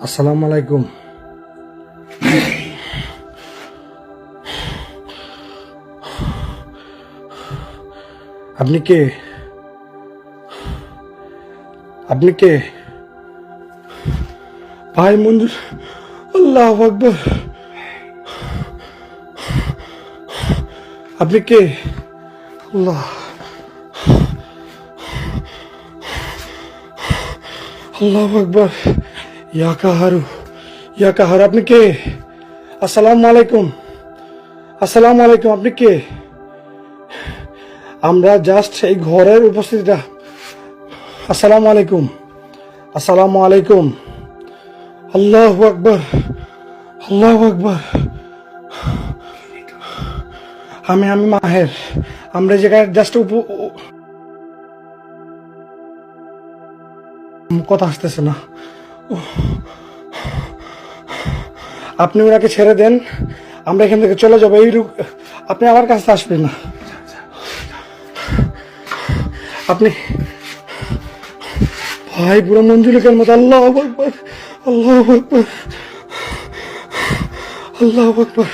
আসসালামু আলাইকুম। আপনি কে? আপনি কে? ভাই মঞ্জুর, আল্লাহু আকবার। আপনি কে? আল্লাহ, আল্লাহু আকবার। ইয়া কাহারু, ইয়া কাহার, আপনি কে? আসসালামু আলাইকুম, আসসালামু আলাইকুম। আপনি কে? আমরা জাস্ট এই ঘরের উপস্থিতিটা। আসসালামু আলাইকুম, আসসালামু আলাইকুম। আল্লাহু আকবার, আল্লাহু আকবার। আমি আমি মাহের। আমরা এই জায়গায় জাস্ট কথা আসতেছে না। আপনি ওনাকে ছেড়ে দেন, আমরা এখান থেকে চলে যাবো। আপনি আমার কাছে আসবেন না। আপনি ভাই পুরো মঞ্জুলিকার মতো। আল্লাহু আকবার, আল্লাহু আকবার, আল্লাহু আকবার।